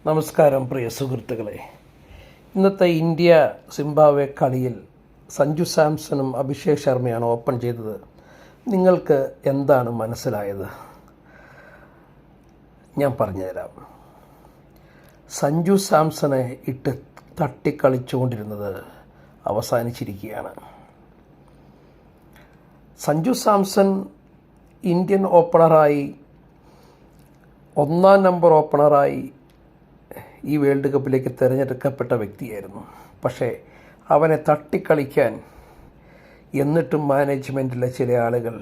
നമസ്കാരം പ്രിയ സുഹൃത്തുക്കളെ. ഇന്നത്തെ ഇന്ത്യ സിംബാബ്വെ കളിയിൽ സഞ്ജു സാംസണും അഭിഷേക് ശർമ്മയാണ് ഓപ്പൺ ചെയ്തത്. നിങ്ങൾക്ക് എന്താണ് മനസ്സിലായത്? ഞാൻ പറഞ്ഞുതരാം. സഞ്ജു സാംസണെ ഇട്ട് തട്ടിക്കളിച്ചുകൊണ്ടിരുന്നത് അവസാനിച്ചിരിക്കുകയാണ്. സഞ്ജു സാംസൺ ഇന്ത്യൻ ഓപ്പണറായി, ഒന്നാം നമ്പർ ഓപ്പണറായി ഈ വേൾഡ് കപ്പിലേക്ക് തിരഞ്ഞെടുക്കപ്പെട്ട വ്യക്തിയായിരുന്നു. പക്ഷേ അവനെ തട്ടിക്കളിക്കാൻ എന്നിട്ടും മാനേജ്മെൻറ്റിലെ ചില ആളുകൾ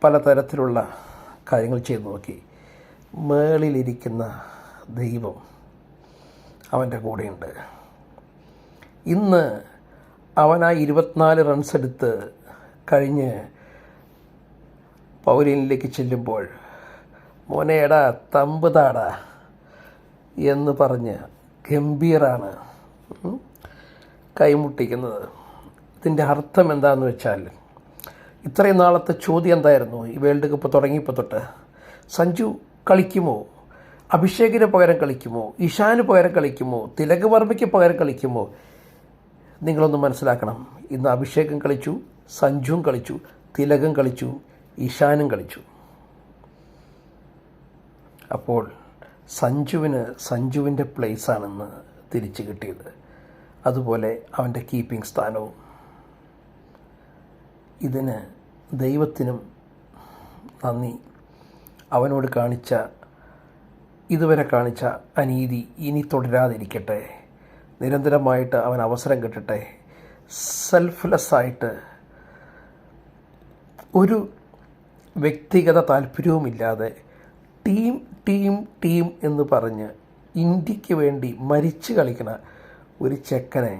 പലതരത്തിലുള്ള കാര്യങ്ങൾ ചെയ്തു നോക്കി. മേളിലിരിക്കുന്ന ദൈവം അവൻ്റെ കൂടെയുണ്ട്. ഇന്ന് അവൻ ആ 24 റൺസ് എടുത്ത് കഴിഞ്ഞ് പൗലിനിലേക്ക് ചെല്ലുമ്പോൾ മോനേടാ തമ്പുതാടാ എന്ന് പറഞ്ഞ് ഗംഭീറാണ് കൈമുട്ടിക്കുന്നത്. ഇതിൻ്റെ അർത്ഥം എന്താണെന്ന് വെച്ചാൽ, ഇത്രയും നാളത്തെ ചോദ്യം എന്തായിരുന്നു? ഈ വേൾഡ് കപ്പ് തുടങ്ങിയപ്പോൾ തൊട്ട് സഞ്ജു കളിക്കുമോ, അഭിഷേകിന് പകരം കളിക്കുമോ, ഇഷാന് പകരം കളിക്കുമോ, തിലക് വർമ്മയ്ക്ക് പകരം കളിക്കുമോ? നിങ്ങളൊന്ന് മനസ്സിലാക്കണം. ഇന്ന് അഭിഷേകും കളിച്ചു, സഞ്ജുവും കളിച്ചു, തിലകും കളിച്ചു, ഇഷാനും കളിച്ചു. അപ്പോൾ സഞ്ജുവിൻ്റെ പ്ലേസാണെന്ന് തിരിച്ചു കിട്ടിയത്. അതുപോലെ അവൻ്റെ കീപ്പിംഗ് സ്ഥാനവും. ഇതിന് ദൈവത്തിനും നന്ദി. അവനോട് ഇതുവരെ കാണിച്ച അനീതി ഇനി തുടരാതിരിക്കട്ടെ. നിരന്തരമായിട്ട് അവൻ അവസരം കിട്ടട്ടെ. സെൽഫ്ലെസ്സായിട്ട് ഒരു വ്യക്തിഗത താല്പര്യവുമില്ലാതെ ടീം എന്ന് പറഞ്ഞ് ഇന്ത്യക്ക് വേണ്ടി മരിച്ചു കളിക്കണ ഒരു ചെക്കനെ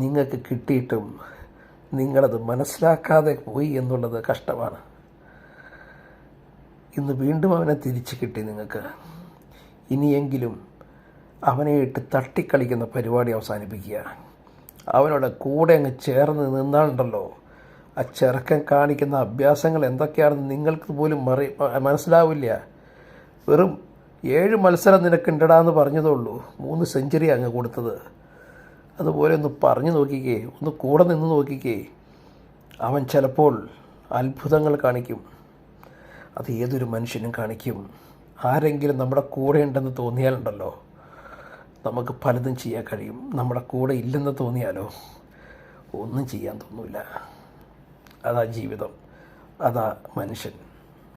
നിങ്ങൾക്ക് കിട്ടിയിട്ടും നിങ്ങളത് മനസ്സിലാക്കാതെ പോയി എന്നുള്ളത് കഷ്ടമാണ്. ഇന്ന് വീണ്ടും അവനെ തിരിച്ചു കിട്ടി നിങ്ങൾക്ക്. ഇനിയെങ്കിലും അവനെ ഇട്ട് തട്ടിക്കളിക്കുന്ന പരിപാടി അവസാനിപ്പിക്കുക. അവനോട് കൂടെ അങ്ങ് ചേർന്ന് നിന്നാലുണ്ടല്ലോ, ആ ചെറുക്കൻ കാണിക്കുന്ന അഭ്യാസങ്ങൾ എന്തൊക്കെയാണെന്ന് നിങ്ങൾക്ക് പോലും മനസ്സിലാവില്ല. വെറും 7 മത്സരം നിനക്കുണ്ടടാന്ന് പറഞ്ഞതേ 3 സെഞ്ചുറി അങ്ങ് കൊടുത്തത്. അതുപോലെ ഒന്ന് പറഞ്ഞു നോക്കിക്കേ, ഒന്ന് കൂടെ നിന്ന് നോക്കിക്കേ. അവൻ ചിലപ്പോൾ അത്ഭുതങ്ങൾ കാണിക്കും. അത് ഏതൊരു മനുഷ്യനും കാണിക്കും. ആരെങ്കിലും നമ്മുടെ കൂടെ ഉണ്ടെന്ന് തോന്നിയാലുണ്ടല്ലോ, നമുക്ക് പലതും ചെയ്യാൻ കഴിയും. നമ്മുടെ കൂടെ ഇല്ലെന്ന് തോന്നിയാലോ ഒന്നും ചെയ്യാൻ തോന്നില്ല. അതാ ജീവിതം, അതാ മനുഷ്യൻ.